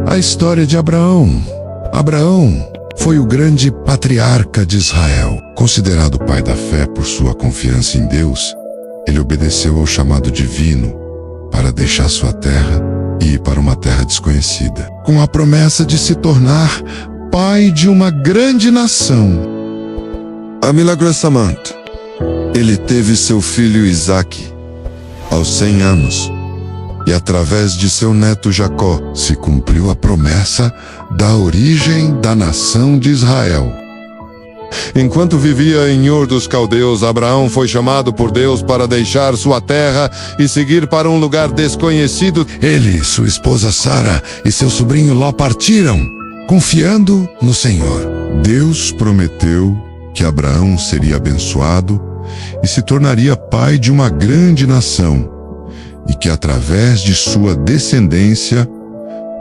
A história de Abraão. Abraão foi o grande patriarca de Israel. Considerado o pai da fé por sua confiança em Deus, ele obedeceu ao chamado divino para deixar sua terra e ir para uma terra desconhecida, com a promessa de se tornar pai de uma grande nação. Milagrosamente, ele teve seu filho Isaque aos 100 anos, e através de seu neto Jacó Se cumpriu a promessa da origem da nação de Israel. Enquanto vivia em Ur dos Caldeus, Abraão foi chamado por Deus para deixar sua terra e seguir para um lugar desconhecido. Ele, sua esposa Sara e seu sobrinho Ló partiram, confiando no Senhor. Deus prometeu que Abraão seria abençoado e se tornaria pai de uma grande nação, e que através de sua descendência,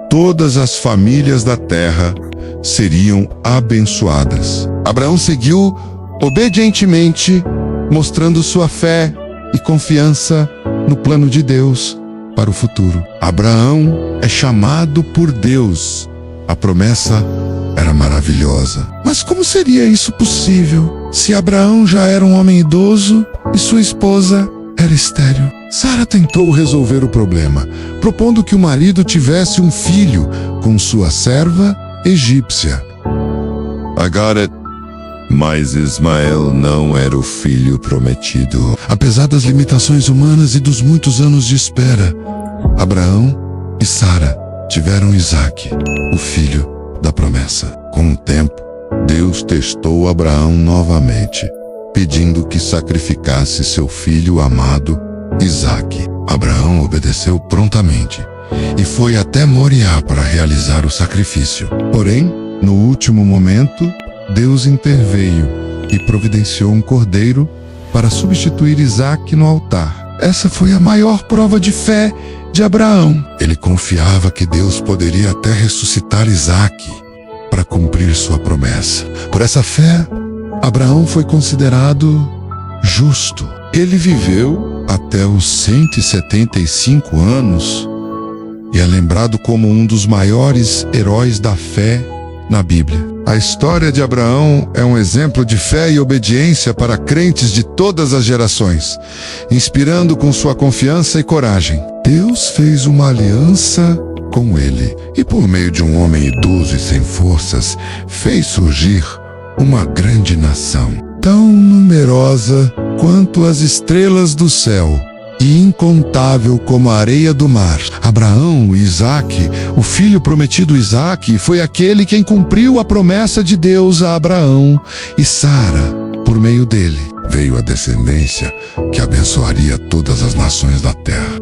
todas as famílias da terra seriam abençoadas. Abraão seguiu obedientemente, mostrando sua fé e confiança no plano de Deus para o futuro. Abraão é chamado por Deus. A promessa era maravilhosa. Mas como seria isso possível se Abraão já era um homem idoso e sua esposa era estéril? Sara tentou resolver o problema, propondo que o marido tivesse um filho com sua serva egípcia. I got it. Mas Ismael não era o filho prometido. Apesar das limitações humanas e dos muitos anos de espera, Abraão e Sara tiveram Isaque, o filho da promessa. Com o tempo, Deus testou Abraão novamente, pedindo que sacrificasse seu filho amado, Isaque. Abraão obedeceu prontamente e foi até Moriá para realizar o sacrifício. Porém, no último momento, Deus interveio e providenciou um cordeiro para substituir Isaque no altar. Essa foi a maior prova de fé de Abraão. Ele confiava que Deus poderia até ressuscitar Isaque para cumprir sua promessa. Por essa fé, Abraão foi considerado justo. Ele viveu até os 175 anos e é lembrado como um dos maiores heróis da fé na Bíblia. A história de Abraão é um exemplo de fé e obediência para crentes de todas as gerações, inspirando com sua confiança e coragem. Deus fez uma aliança com ele e, por meio de um homem idoso e sem forças, fez surgir uma grande nação, tão numerosa quanto as estrelas do céu e incontável como a areia do mar. Abraão, Isaque, o filho prometido Isaque, foi aquele quem cumpriu a promessa de Deus a Abraão e Sara. Por meio dele, veio a descendência que abençoaria todas as nações da terra.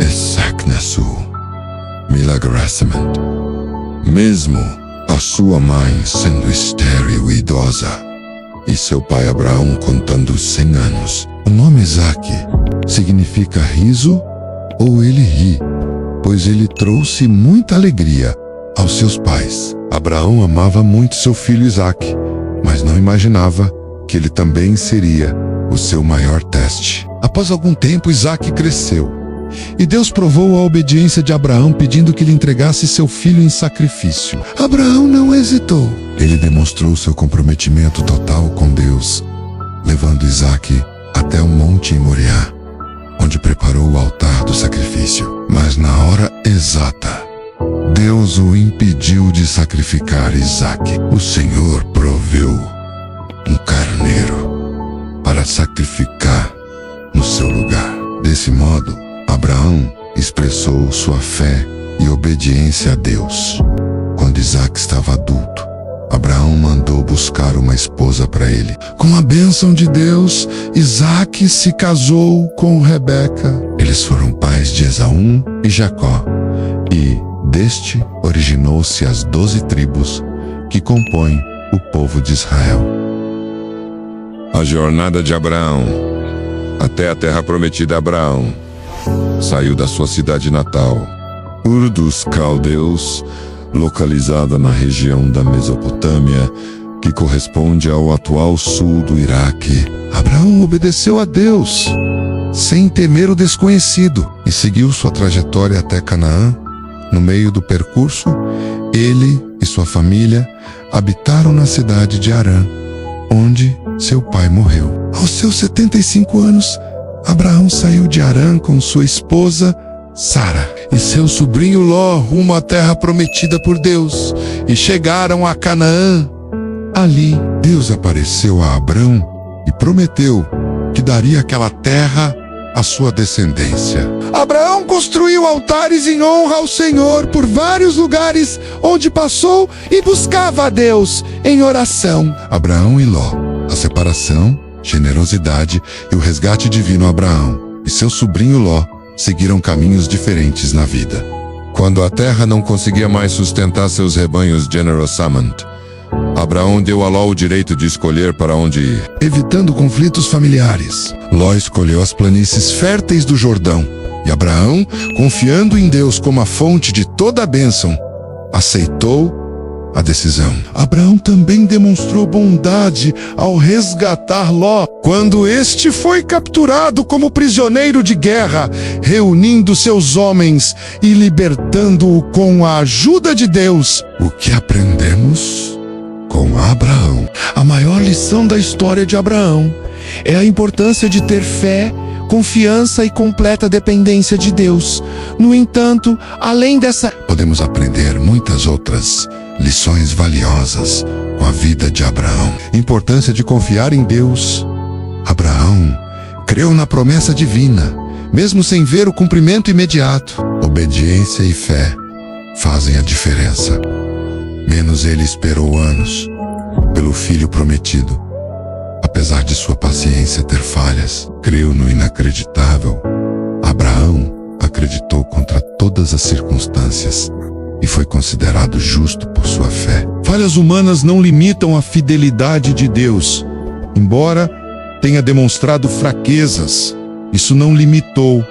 Isaac nasceu milagrosamente, mesmo a sua mãe sendo estéril e idosa, e seu pai Abraão contando 100 anos. O nome Isaque significa riso ou ele ri, pois ele trouxe muita alegria aos seus pais. Abraão amava muito seu filho Isaque, mas não imaginava que ele também seria o seu maior teste. Após algum tempo, Isaque cresceu, e Deus provou a obediência de Abraão, pedindo que lhe entregasse seu filho em sacrifício. Abraão não hesitou. Ele demonstrou seu comprometimento total com Deus, levando Isaque até o monte em Moriá, onde preparou o altar do sacrifício. Mas na hora exata, Deus o impediu de sacrificar Isaque. O Senhor proveu um carneiro para sacrificar no seu lugar. Desse modo, Abraão expressou sua fé e obediência a Deus. Quando Isaque estava adulto, Abraão mandou buscar uma esposa para ele. Com a bênção de Deus, Isaque se casou com Rebeca. Eles foram pais de Esaú e Jacó, e deste originou-se as 12 tribos que compõem o povo de Israel. A jornada de Abraão até a terra prometida a Abraão saiu da sua cidade natal, Ur dos Caldeus, localizada na região da Mesopotâmia, que corresponde ao atual sul do Iraque. Abraão obedeceu a Deus, sem temer o desconhecido, e seguiu sua trajetória até Canaã, No meio do percurso, ele e sua família habitaram na cidade de Harã, onde seu pai morreu. Aos seus 75 anos, Abraão saiu de Harã com sua esposa Sara e seu sobrinho Ló rumo à terra prometida por Deus, e chegaram a Canaã. Ali, Deus apareceu a Abrão e prometeu que daria aquela terra à sua descendência. Abraão construiu altares em honra ao Senhor por vários lugares onde passou e buscava a Deus em oração. Abraão e Ló, a separação, generosidade e o resgate divino. Abraão e seu sobrinho Ló seguiram caminhos diferentes na vida. Quando a terra não conseguia mais sustentar seus rebanhos generosamente, Abraão deu a Ló o direito de escolher para onde ir. Evitando conflitos familiares, Ló escolheu as planícies férteis do Jordão, e Abraão, confiando em Deus como a fonte de toda a bênção, aceitou a decisão. Abraão também demonstrou bondade ao resgatar Ló quando este foi capturado como prisioneiro de guerra, reunindo seus homens e libertando-o com a ajuda de Deus. O que aprendemos com Abraão? A maior lição da história de Abraão é a importância de ter fé, confiança e completa dependência de Deus. No entanto, além dessa, podemos aprender muitas outras lições valiosas com a vida de Abraão. Importância de confiar em Deus. Abraão creu na promessa divina, mesmo sem ver o cumprimento imediato. Obediência e fé fazem a diferença. Menos ele esperou anos pelo filho prometido. Apesar de sua paciência ter falhas, creu no inacreditável. Abraão acreditou contra todas as circunstâncias e foi considerado justo por sua fé. Falhas humanas não limitam a fidelidade de Deus. Embora tenha demonstrado fraquezas, isso não limitou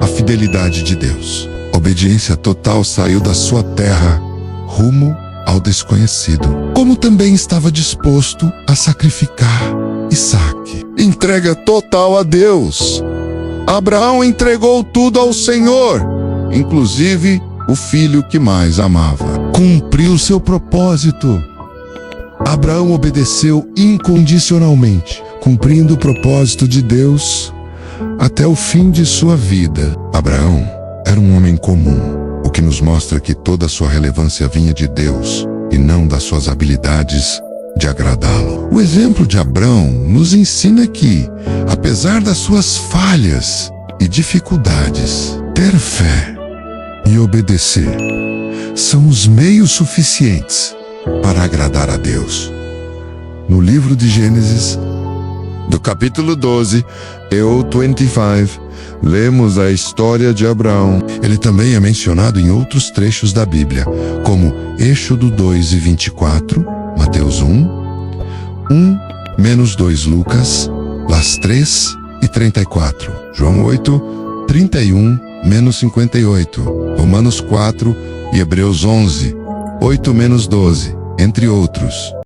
a fidelidade de Deus. Obediência total saiu da sua terra rumo ao desconhecido, como também estava disposto a sacrificar Isaque. Entrega total a Deus. Abraão entregou tudo ao Senhor, inclusive o filho que mais amava. Cumpriu seu propósito. Abraão obedeceu incondicionalmente, cumprindo o propósito de Deus até o fim de sua vida. Abraão era um homem comum, o que nos mostra que toda a sua relevância vinha de Deus e não das suas habilidades de agradá-lo. O exemplo de Abraão nos ensina que, apesar das suas falhas e dificuldades, ter fé e obedecer são os meios suficientes para agradar a Deus. No livro de Gênesis, do capítulo 12 ao 25, lemos a história de Abraão. Ele também é mencionado em outros trechos da Bíblia, como Êxodo 2:24, Mateus 1:2 Lucas, Las 3:34, João 8:31-58, Romanos 4 e Hebreus 11:8-12, entre outros.